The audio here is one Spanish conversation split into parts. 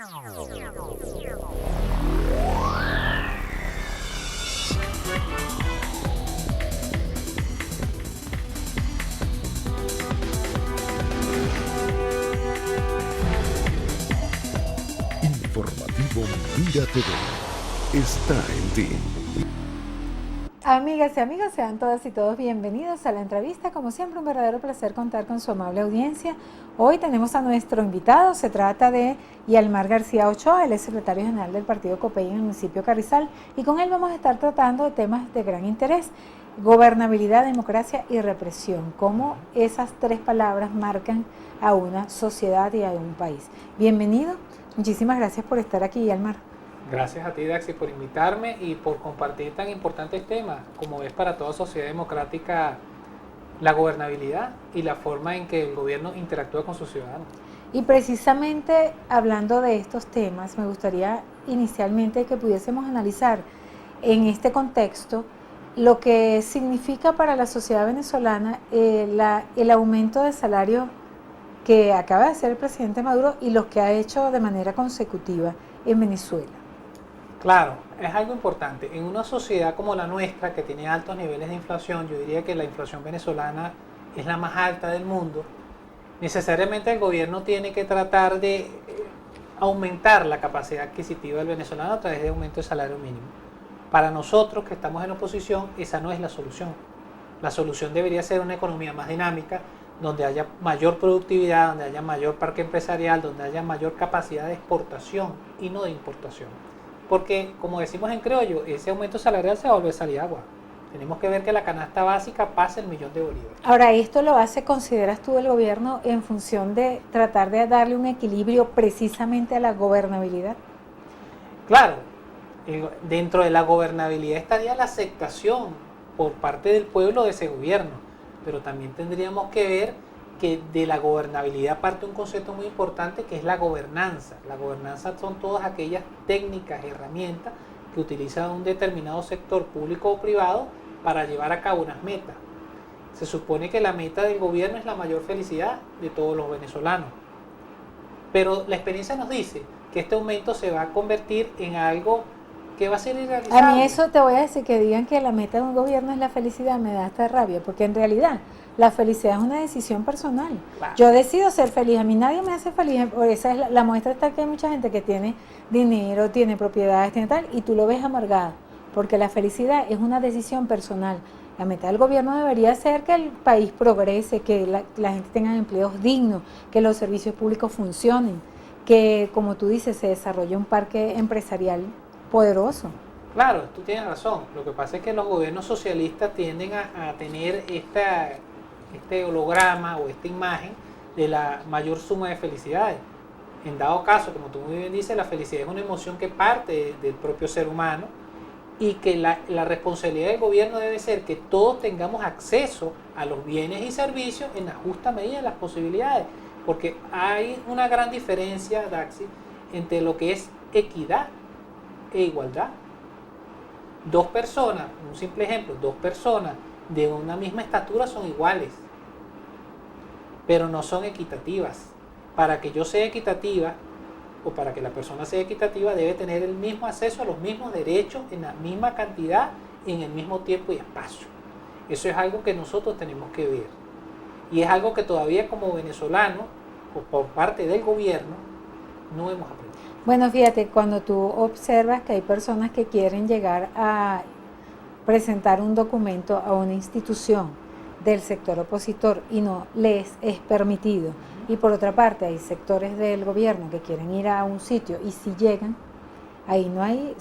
Informativo Mira TV está en ti. Amigas y amigos, sean todas y todos bienvenidos a la entrevista. Como siempre, un verdadero placer contar con su amable audiencia. Hoy tenemos a nuestro invitado, se trata de Yalmar García Ochoa, él es secretario general del partido COPEI en el municipio de Carrizal, y con él vamos a estar tratando de temas de gran interés: gobernabilidad, democracia y represión, cómo esas tres palabras marcan a una sociedad y a un país. Bienvenido, muchísimas gracias por estar aquí, Yalmar. Gracias a ti, Daxi, por invitarme y por compartir tan importantes temas como es para toda sociedad democrática la gobernabilidad y la forma en que el gobierno interactúa con sus ciudadanos. Y precisamente hablando de estos temas, me gustaría inicialmente que pudiésemos analizar en este contexto lo que significa para la sociedad venezolana el aumento de salario que acaba de hacer el presidente Maduro y lo que ha hecho de manera consecutiva en Venezuela. Claro, es algo importante. En una sociedad como la nuestra, que tiene altos niveles de inflación, yo diría que la inflación venezolana es la más alta del mundo, necesariamente el gobierno tiene que tratar de aumentar la capacidad adquisitiva del venezolano a través de aumento de salario mínimo. Para nosotros que estamos en oposición, esa no es la solución. La solución debería ser una economía más dinámica, donde haya mayor productividad, donde haya mayor parque empresarial, donde haya mayor capacidad de exportación y no de importación. Porque, como decimos en criollo, ese aumento salarial se va a volver a salir agua. Tenemos que ver que la canasta básica pase el millón de bolívares. Ahora, ¿esto lo hace, consideras tú, el gobierno en función de tratar de darle un equilibrio precisamente a la gobernabilidad? Claro, dentro de la gobernabilidad estaría la aceptación por parte del pueblo de ese gobierno, pero también tendríamos que ver que de la gobernabilidad parte un concepto muy importante que es la gobernanza. La gobernanza son todas aquellas técnicas, herramientas que utiliza un determinado sector público o privado para llevar a cabo unas metas. Se supone que la meta del gobierno es la mayor felicidad de todos los venezolanos, pero la experiencia nos dice que este aumento se va a convertir en algo que va a ser irrealizable. A mí eso te voy a decir, que digan que la meta de un gobierno es la felicidad, me da hasta rabia, porque en realidad la felicidad es una decisión personal. Claro. Yo decido ser feliz, a mí nadie me hace feliz. Por esa es la muestra está que hay mucha gente que tiene dinero, tiene propiedades, tiene tal, y tú lo ves amargado, porque la felicidad es una decisión personal. La meta del gobierno debería ser que el país progrese, que la gente tenga empleos dignos, que los servicios públicos funcionen, que, como tú dices, se desarrolle un parque empresarial poderoso. Claro, tú tienes razón. Lo que pasa es que los gobiernos socialistas tienden a tener este holograma o esta imagen de la mayor suma de felicidades. En dado caso, como tú muy bien dices, la felicidad es una emoción que parte del propio ser humano y que la responsabilidad del gobierno debe ser que todos tengamos acceso a los bienes y servicios en la justa medida de las posibilidades. Porque hay una gran diferencia, Daxi, entre lo que es equidad e igualdad. Dos personas, un simple ejemplo, dos personas de una misma estatura son iguales, pero no son equitativas. Para que yo sea equitativa o para que la persona sea equitativa debe tener el mismo acceso a los mismos derechos en la misma cantidad, en el mismo tiempo y espacio. Eso es algo que nosotros tenemos que ver y es algo que todavía como venezolanos o por parte del gobierno no hemos aprendido. Bueno, fíjate, cuando tú observas que hay personas que quieren llegar a presentar un documento a una institución del sector opositor y no les es permitido, y por otra parte hay sectores del gobierno que quieren ir a un sitio y si llegan, ahí no hay,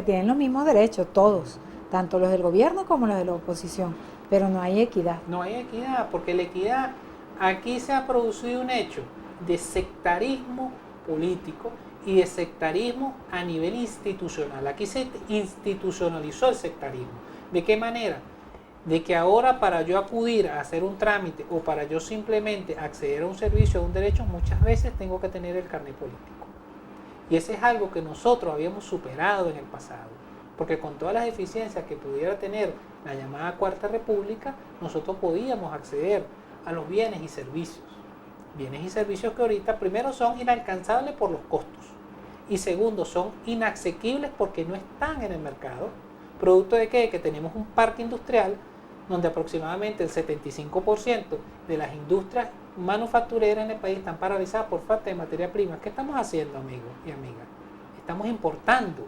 tienen los mismos derechos todos, tanto los del gobierno como los de la oposición, pero no hay equidad. No hay equidad, porque la equidad, aquí se ha producido un hecho de sectarismo político y de sectarismo a nivel institucional. Aquí se institucionalizó el sectarismo. ¿De qué manera? De que ahora para yo acudir a hacer un trámite o para yo simplemente acceder a un servicio o un derecho, muchas veces tengo que tener el carnet político. Y ese es algo que nosotros habíamos superado en el pasado. Porque con todas las deficiencias que pudiera tener la llamada Cuarta República, nosotros podíamos acceder a los bienes y servicios. bienes y servicios que ahorita primero son inalcanzables por los costos y segundo son inasequibles porque no están en el mercado, producto de que tenemos un parque industrial donde aproximadamente el 75% de las industrias manufactureras en el país están paralizadas por falta de materia prima. ¿Qué estamos haciendo, amigos y amigas? Estamos importando.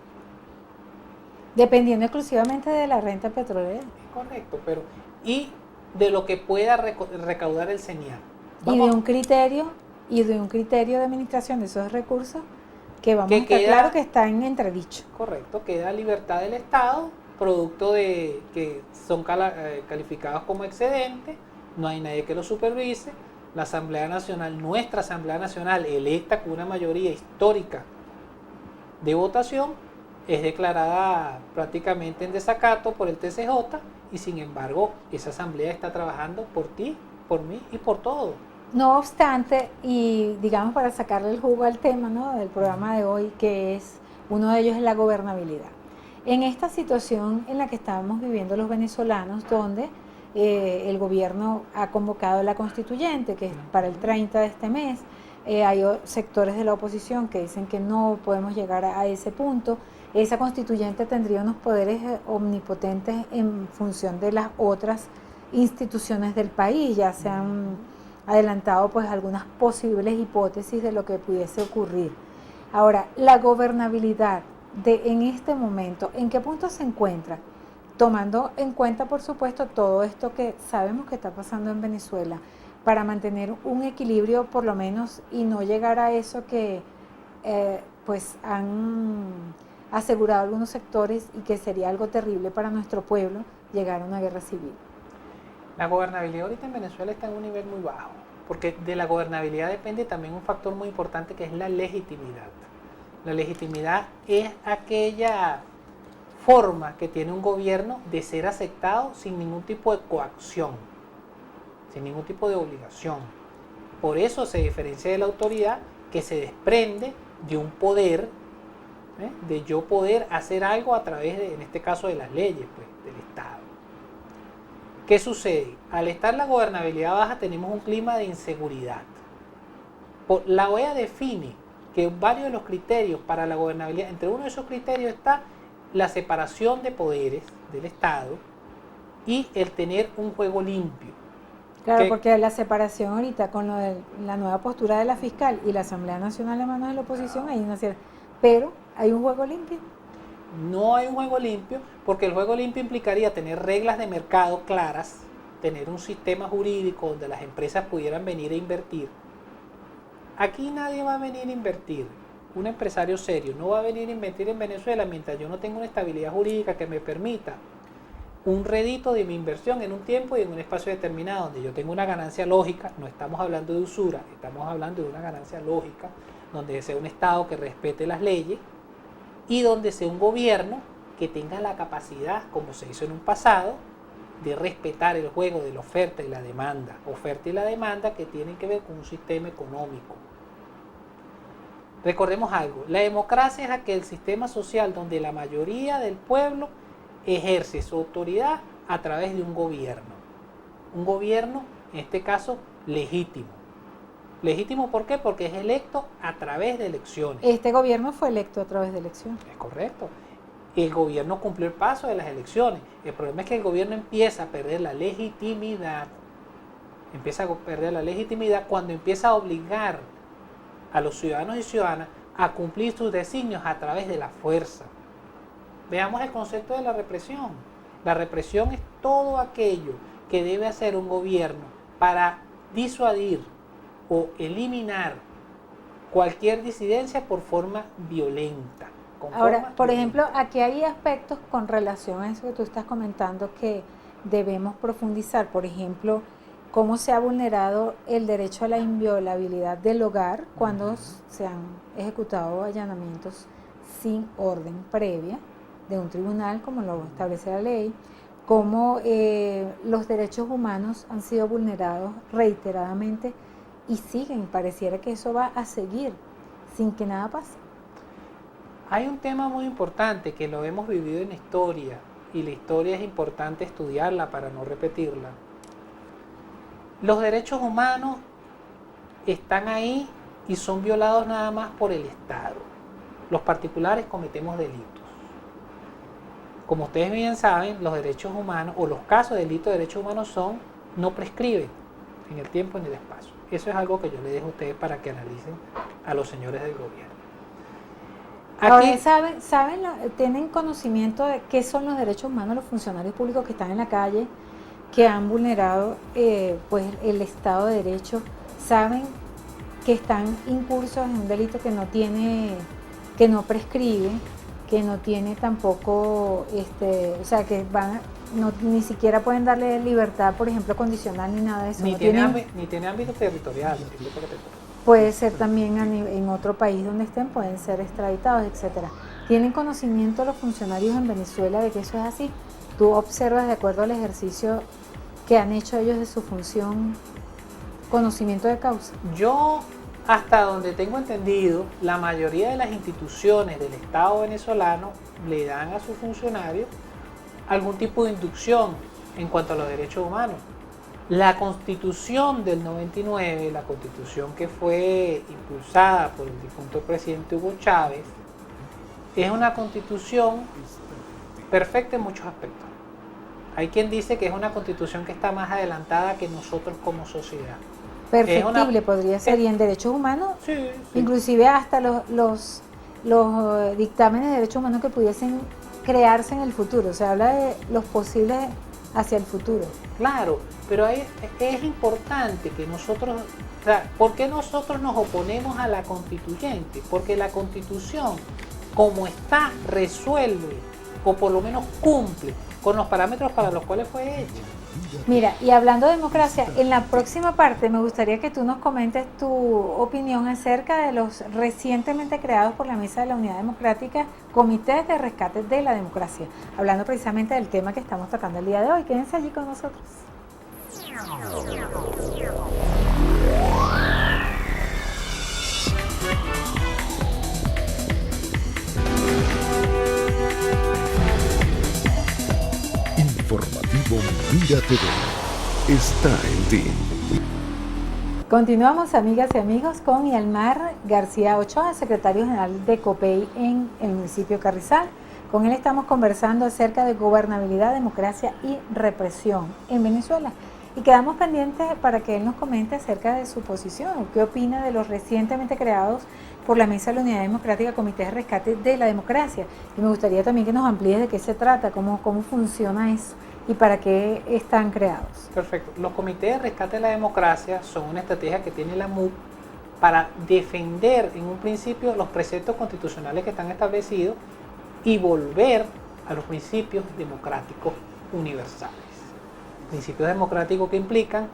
Dependiendo exclusivamente de la renta petrolera. Es correcto, pero y de lo que pueda recaudar el CENIAR. Y de un criterio de administración de esos recursos que vamos a estar claro que está en entredicho. Correcto, queda libertad del Estado, producto de que son calificados como excedentes, no hay nadie que lo supervise. La Asamblea Nacional, nuestra Asamblea Nacional, electa con una mayoría histórica de votación, es declarada prácticamente en desacato por el TCJ y sin embargo esa asamblea está trabajando por ti, por mí y por todos. No obstante, y digamos para sacarle el jugo al tema, ¿no?, del programa de hoy, que es uno de ellos es la gobernabilidad. En esta situación en la que estamos viviendo los venezolanos, donde el gobierno ha convocado la constituyente, que es para el 30 de este mes, hay sectores de la oposición que dicen que no podemos llegar a ese punto. Esa constituyente tendría unos poderes omnipotentes en función de las otras instituciones del país. Ya se han adelantado pues algunas posibles hipótesis de lo que pudiese ocurrir. Ahora, la gobernabilidad en este momento, ¿en qué punto se encuentra? Tomando en cuenta, por supuesto, todo esto que sabemos que está pasando en Venezuela, para mantener un equilibrio por lo menos y no llegar a eso que pues han asegurado algunos sectores y que sería algo terrible para nuestro pueblo, llegar a una guerra civil. La gobernabilidad ahorita en Venezuela está en un nivel muy bajo, porque de la gobernabilidad depende también un factor muy importante que es la legitimidad. La legitimidad es aquella forma que tiene un gobierno de ser aceptado sin ningún tipo de coacción, sin ningún tipo de obligación. Por eso se diferencia de la autoridad que se desprende de un poder, de yo poder hacer algo a través de, en este caso, de las leyes, pues, del Estado. ¿Qué sucede? Al estar la gobernabilidad baja tenemos un clima de inseguridad. La OEA define que varios de los criterios para la gobernabilidad, entre uno de esos criterios está la separación de poderes del Estado y el tener un juego limpio. Claro, porque la separación ahorita con lo de la nueva postura de la fiscal y la Asamblea Nacional en manos de la oposición, hay una cierta, pero hay un juego limpio. No hay un juego limpio, porque el juego limpio implicaría tener reglas de mercado claras, tener un sistema jurídico donde las empresas pudieran venir a invertir. Aquí nadie va a venir a invertir. Un empresario serio no va a venir a invertir en Venezuela mientras yo no tenga una estabilidad jurídica que me permita un rédito de mi inversión en un tiempo y en un espacio determinado, donde yo tengo una ganancia lógica. No estamos hablando de usura, estamos hablando de una ganancia lógica, donde sea un Estado que respete las leyes y donde sea un gobierno que tenga la capacidad, como se hizo en un pasado, de respetar el juego de la oferta y la demanda que tienen que ver con un sistema económico. Recordemos algo, la democracia es aquel sistema social donde la mayoría del pueblo ejerce su autoridad a través de un gobierno, en este caso, legítimo. ¿Legítimo por qué? Porque es electo a través de elecciones. Este gobierno fue electo a través de elecciones. Es correcto. El gobierno cumplió el paso de las elecciones. El problema es que el gobierno empieza a perder la legitimidad. Cuando empieza a obligar a los ciudadanos y ciudadanas a cumplir sus designios a través de la fuerza. Veamos el concepto de la represión. La represión es todo aquello que debe hacer un gobierno para disuadir o eliminar cualquier disidencia por forma violenta. Ahora, por ejemplo, aquí hay aspectos con relación a eso que tú estás comentando que debemos profundizar. Por ejemplo, cómo se ha vulnerado el derecho a la inviolabilidad del hogar cuando se han ejecutado allanamientos sin orden previa de un tribunal, como lo establece la ley, cómo los derechos humanos han sido vulnerados reiteradamente y siguen, pareciera que eso va a seguir sin que nada pase. Hay un tema muy importante que lo hemos vivido en la historia, y la historia es importante estudiarla para no repetirla. Los derechos humanos están ahí y son violados nada más por el Estado. Los particulares cometemos delitos. Como ustedes bien saben, los derechos humanos o los casos de delitos de derechos humanos no prescriben en el tiempo ni el espacio. Eso es algo que yo les dejo a ustedes para que analicen a los señores del gobierno. Ahora, ¿tienen conocimiento de qué son los derechos humanos los funcionarios públicos que están en la calle, que han vulnerado pues el Estado de Derecho? ¿Saben que están incursos en un delito que no prescribe, que no tiene tampoco, o sea, que ni siquiera pueden darle libertad, por ejemplo, condicional ni nada de eso? Ni tiene ámbito territorial. Puede ser también en otro país donde estén, pueden ser extraditados, etcétera. ¿Tienen conocimiento los funcionarios en Venezuela de que eso es así? ¿Tú observas, de acuerdo al ejercicio que han hecho ellos de su función, conocimiento de causa? Yo, hasta donde tengo entendido, la mayoría de las instituciones del Estado venezolano le dan a sus funcionarios algún tipo de inducción en cuanto a los derechos humanos. La Constitución del 99, la Constitución que fue impulsada por el difunto presidente Hugo Chávez, es una Constitución perfecta en muchos aspectos. Hay quien dice que es una Constitución que está más adelantada que nosotros como sociedad. Perfectible podría ser, y en derechos humanos, sí. Inclusive hasta los dictámenes de derechos humanos que pudiesen crearse en el futuro. Se habla de los posibles hacia el futuro. Claro, pero es importante que nosotros, o sea, ¿por qué nosotros nos oponemos a la constituyente? Porque la Constitución, como está, resuelve, o por lo menos cumple, con los parámetros para los cuales fue hecha. Mira, y hablando de democracia, en la próxima parte me gustaría que tú nos comentes tu opinión acerca de los recientemente creados por la Mesa de la Unidad Democrática Comités de Rescate de la Democracia, hablando precisamente del tema que estamos tocando el día de hoy. Quédense allí con nosotros. Informativo Mira TV está en ti. Continuamos, amigas y amigos, con Yalmar García Ochoa, secretario general de COPEI en el municipio de Carrizal. Con él estamos conversando acerca de gobernabilidad, democracia y represión en Venezuela. Y quedamos pendientes para que él nos comente acerca de su posición, qué opina de los recientemente creados por la Mesa de la Unidad Democrática Comité de Rescate de la Democracia. Y me gustaría también que nos amplíes de qué se trata, cómo funciona eso y para qué están creados. Perfecto. Los comités de rescate de la democracia son una estrategia que tiene la MUP para defender en un principio los preceptos constitucionales que están establecidos y volver a los principios democráticos universales. Principios democráticos que implican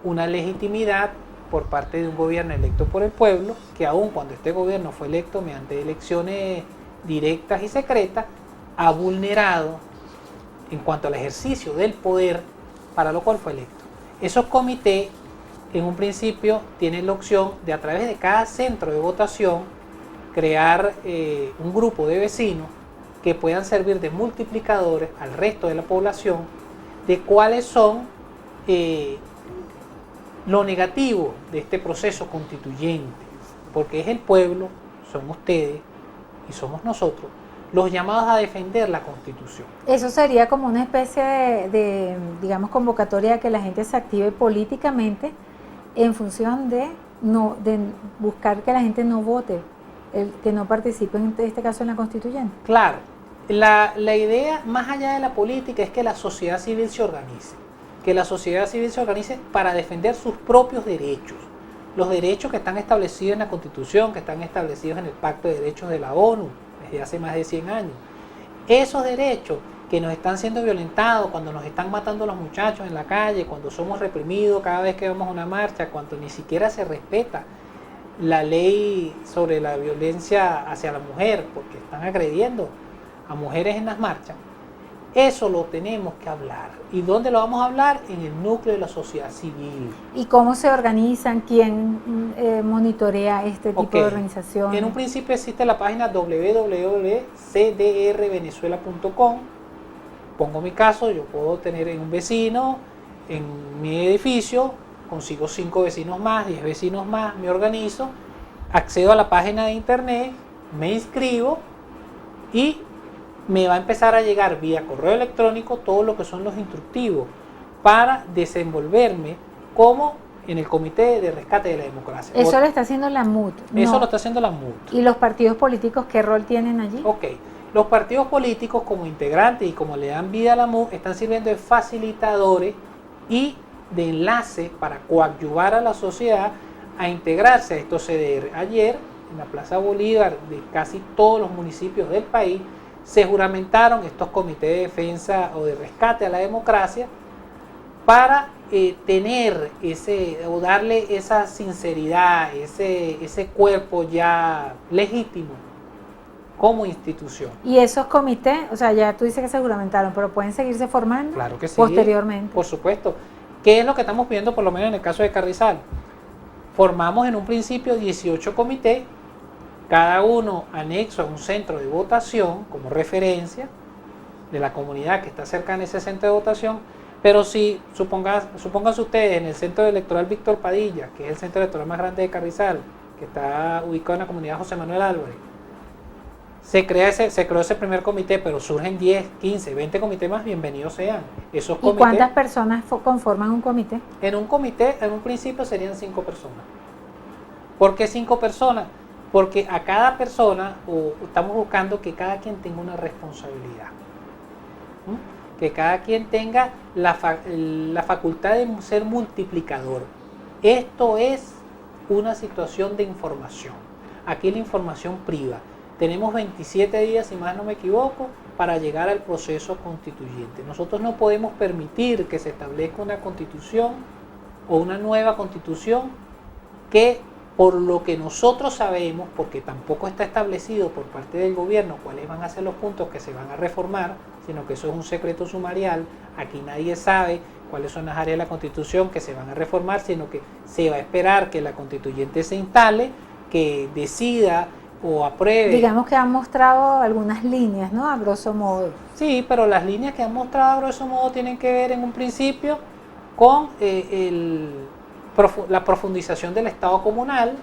una legitimidad por parte de un gobierno electo por el pueblo, que aun cuando este gobierno fue electo mediante elecciones directas y secretas, ha vulnerado en cuanto al ejercicio del poder para lo cual fue electo. Esos comités en un principio tienen la opción de, a través de cada centro de votación, crear un grupo de vecinos que puedan servir de multiplicadores al resto de la población de cuáles son lo negativo de este proceso constituyente, porque es el pueblo, son ustedes y somos nosotros los llamados a defender la Constitución. Eso sería como una especie de digamos, convocatoria a que la gente se active políticamente en función de buscar que la gente no vote, que no participe en este caso en la constituyente. Claro, la idea más allá de la política es que la sociedad civil se organice, para defender sus propios derechos, los derechos que están establecidos en la Constitución, que están establecidos en el Pacto de Derechos de la ONU, desde hace más de 100 años. Esos derechos que nos están siendo violentados cuando nos están matando los muchachos en la calle, cuando somos reprimidos cada vez que vamos a una marcha, cuando ni siquiera se respeta la ley sobre la violencia hacia la mujer, porque están agrediendo a mujeres en las marchas. Eso lo tenemos que hablar. ¿Y dónde lo vamos a hablar? En el núcleo de la sociedad civil. ¿Y cómo se organizan? ¿Quién monitorea este tipo de organizaciones? En un principio existe la página www.cdrvenezuela.com. Pongo mi caso, yo puedo tener un vecino en mi edificio consigo 5 vecinos más, 10 vecinos más, me organizo, accedo a la página de internet, me inscribo y me va a empezar a llegar vía correo electrónico todo lo que son los instructivos para desenvolverme como en el Comité de Rescate de la Democracia. Eso lo está haciendo la MUT. Eso no. lo está haciendo la MUT. ¿Y los partidos políticos qué rol tienen allí? Ok, los partidos políticos como integrantes y como le dan vida a la MUT están sirviendo de facilitadores y de enlace para coadyuvar a la sociedad a integrarse a estos CDR. Ayer, en la Plaza Bolívar de casi todos los municipios del país, se juramentaron estos comités de defensa o de rescate a la democracia para tener o darle esa sinceridad, ese cuerpo ya legítimo como institución. Y esos comités, o sea, ya tú dices que se juramentaron, pero pueden seguirse formando Claro que sí, posteriormente. por supuesto. ¿Qué es lo que estamos viendo por lo menos en el caso de Carrizal? Formamos en un principio 18 comités, cada uno anexo a un centro de votación como referencia de la comunidad que está cerca de ese centro de votación, pero si supónganse ustedes en el centro electoral Víctor Padilla, que es el centro electoral más grande de Carrizal, que está ubicado en la comunidad José Manuel Álvarez, se creó ese primer comité, pero surgen 10, 15, 20 comités más, bienvenidos sean. Esos ¿Y comités, cuántas personas conforman un comité? en un comité, en un principio serían 5 personas. ¿Por qué 5 personas? Porque a cada persona estamos buscando que cada quien tenga una responsabilidad. ¿Mm? Que cada quien tenga la facultad de ser multiplicador. Esto es una situación de información. Aquí la información priva. Tenemos 27 días, si más no me equivoco, para llegar al proceso constituyente. Nosotros no podemos permitir que se establezca una constitución o una nueva constitución que, por lo que nosotros sabemos, porque tampoco está establecido por parte del gobierno cuáles van a ser los puntos que se van a reformar, sino que eso es un secreto sumarial, aquí nadie sabe cuáles son las áreas de la Constitución que se van a reformar, sino que se va a esperar que la constituyente se instale, que decida o apruebe. Digamos que han mostrado algunas líneas, ¿no? A grosso modo. Sí, pero las líneas que han mostrado a grosso modo tienen que ver en un principio con la profundización del Estado comunal,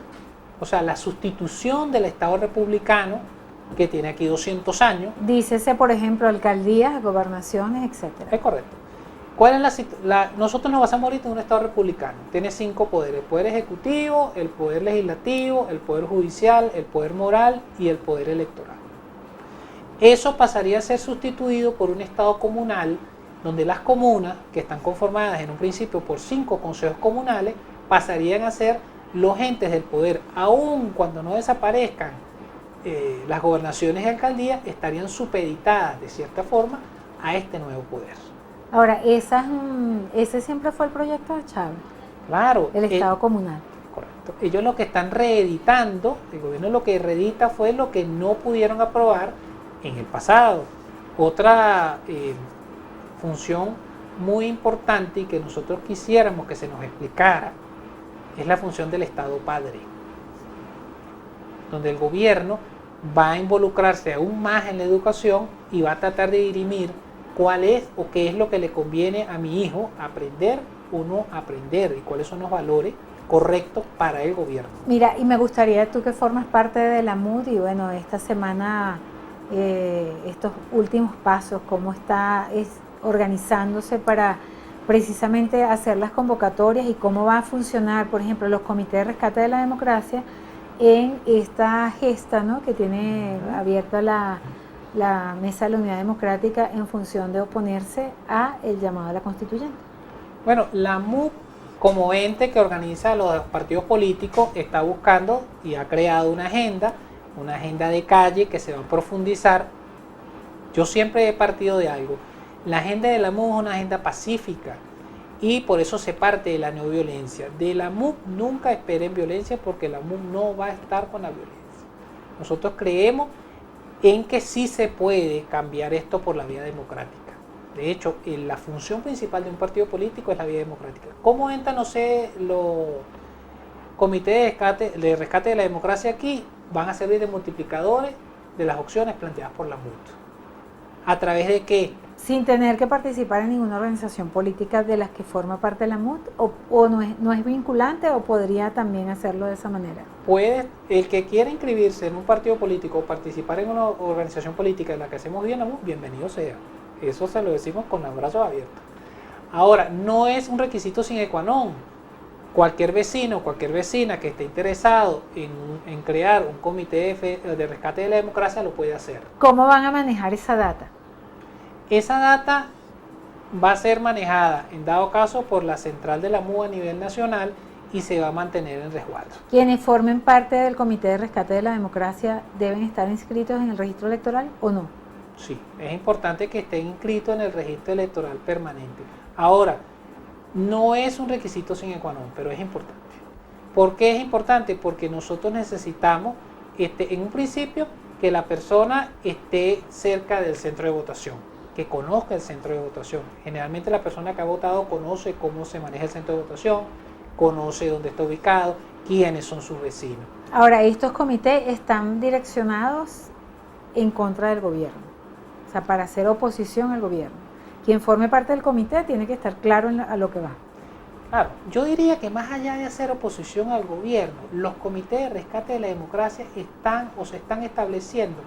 o sea, la sustitución del Estado republicano, que tiene aquí 200 años. Dícese, por ejemplo, alcaldías, gobernaciones, etcétera. Es correcto. ¿Cuál es nosotros nos basamos ahorita en un Estado republicano. Tiene 5 poderes: el poder ejecutivo, el poder legislativo, el poder judicial, el poder moral y el poder electoral. Eso pasaría a ser sustituido por un Estado comunal, donde las comunas, que están conformadas en un principio por 5 consejos comunales, pasarían a ser los entes del poder. Aun cuando no desaparezcan las gobernaciones y alcaldías, estarían supeditadas de cierta forma a este nuevo poder. Ahora, ese siempre fue el proyecto de Chávez, Claro. el Estado comunal. Correcto. Ellos lo que están reeditando, el gobierno lo que reedita fue lo que no pudieron aprobar en el pasado. Otra función muy importante y que nosotros quisiéramos que se nos explicara es la función del Estado Padre, donde el gobierno va a involucrarse aún más en la educación y va a tratar de dirimir cuál es o qué es lo que le conviene a mi hijo aprender o no aprender y cuáles son los valores correctos para el gobierno. Mira, y me gustaría, tú que formas parte de la MUD y bueno, esta semana, estos últimos pasos, cómo está organizándose para precisamente hacer las convocatorias y cómo va a funcionar, por ejemplo, los comités de rescate de la democracia en esta gesta, ¿no?, que tiene abierta la Mesa de la Unidad Democrática en función de oponerse a el llamado a la constituyente. Bueno, la MUP como ente que organiza a los partidos políticos está buscando y ha creado una agenda de calle que se va a profundizar. Yo siempre he partido de algo. La agenda de la MUP es una agenda pacífica y por eso se parte de la no violencia. De la MUP nunca esperen violencia porque la MUP no va a estar con la violencia. Nosotros creemos en que sí se puede cambiar esto por la vía democrática. De hecho, la función principal de un partido político es la vía democrática. ¿Cómo entran, no sé, los comités de rescate de la democracia aquí? Van a servir de multiplicadores de las opciones planteadas por la MUT. ¿A través de qué? sin tener que participar en ninguna organización política de las que forma parte de la MUT, o no es vinculante, o podría también hacerlo de esa manera. Puede, el que quiera inscribirse en un partido político o participar en una organización política en la que hacemos bien la MUT, bienvenido sea. Eso se lo decimos con los brazos abiertos. Ahora, no es un requisito sine qua non. Cualquier vecino, cualquier vecina que esté interesado en crear un comité de rescate de la democracia lo puede hacer. ¿Cómo van a manejar esa data? Esa data va a ser manejada, en dado caso, por la central de la MUD a nivel nacional y se va a mantener en resguardo. ¿Quienes formen parte del Comité de Rescate de la Democracia deben estar inscritos en el registro electoral o no? Sí, es importante que estén inscritos en el registro electoral permanente. Ahora, no es un requisito sine qua non, pero es importante. ¿Por qué es importante? Porque nosotros necesitamos, en un principio, que la persona esté cerca del centro de votación, que conozca el centro de votación. Generalmente la persona que ha votado conoce cómo se maneja el centro de votación, conoce dónde está ubicado, quiénes son sus vecinos. Ahora, estos comités están direccionados en contra del gobierno, o sea, para hacer oposición al gobierno. Quien forme parte del comité tiene que estar claro a lo que va. Claro, yo diría que más allá de hacer oposición al gobierno, los comités de rescate de la democracia están o se están estableciendo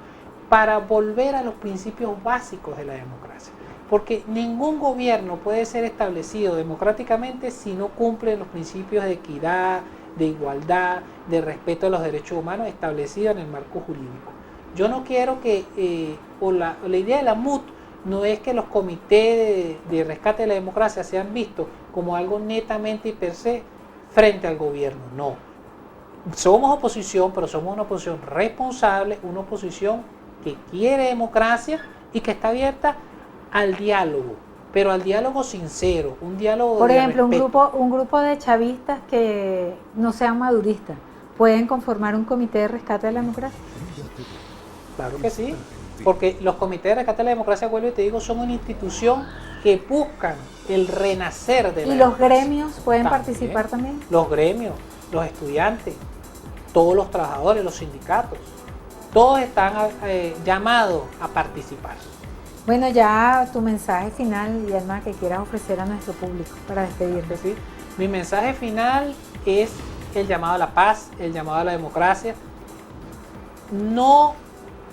para volver a los principios básicos de la democracia. Porque ningún gobierno puede ser establecido democráticamente si no cumple los principios de equidad, de igualdad, de respeto a los derechos humanos establecidos en el marco jurídico. Yo no quiero que, la idea de la MUT no es que los comités de rescate de la democracia sean vistos como algo netamente y per se frente al gobierno, no. Somos oposición, pero somos una oposición responsable, una oposición que quiere democracia y que está abierta al diálogo, pero al diálogo sincero, un diálogo Por de ejemplo, respeto. un grupo de chavistas que no sean maduristas, ¿pueden conformar un comité de rescate de la democracia? Claro que sí, porque los comités de rescate de la democracia, vuelvo y te digo, son una institución que buscan el renacer de la ¿Y los democracia. gremios pueden También. participar también? Los gremios, los estudiantes, todos los trabajadores, los sindicatos, todos están llamados a participar. Bueno, ya tu mensaje final, y además que quieras ofrecer a nuestro público para despedirte. ¿Sí? Mi mensaje final es el llamado a la paz, el llamado a la democracia. No,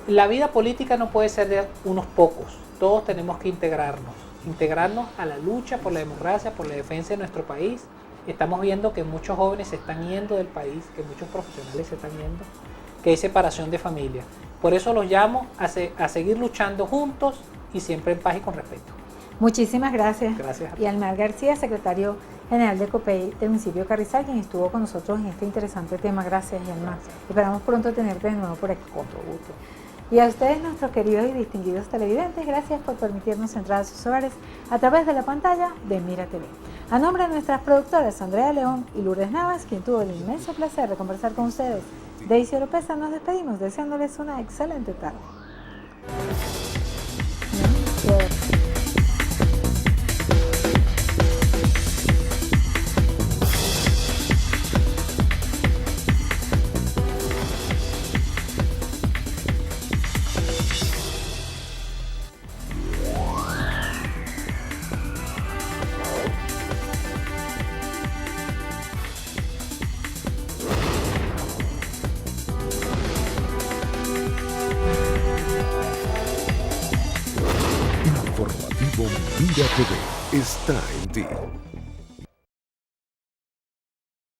la vida política no puede ser de unos pocos, todos tenemos que integrarnos a la lucha por la democracia, por la defensa de nuestro país. Estamos viendo que muchos jóvenes se están yendo del país, que muchos profesionales se están yendo, que hay separación de familia. Por eso los llamo a seguir luchando juntos y siempre en paz y con respeto. Muchísimas gracias. Gracias. Y Almar García, secretario general de COPEI del municipio de Carrizal, quien estuvo con nosotros en este interesante tema. Gracias, Almar. Esperamos pronto tenerte de nuevo por aquí. Con todo gusto. Y a ustedes, nuestros queridos y distinguidos televidentes, gracias por permitirnos entrar a sus hogares a través de la pantalla de Mira TV. A nombre de nuestras productoras Andrea León y Lourdes Navas, quien tuvo el inmenso placer de conversar con ustedes, Daisy Oropesa, nos despedimos deseándoles una excelente tarde. Informativo Mira TV está en ti.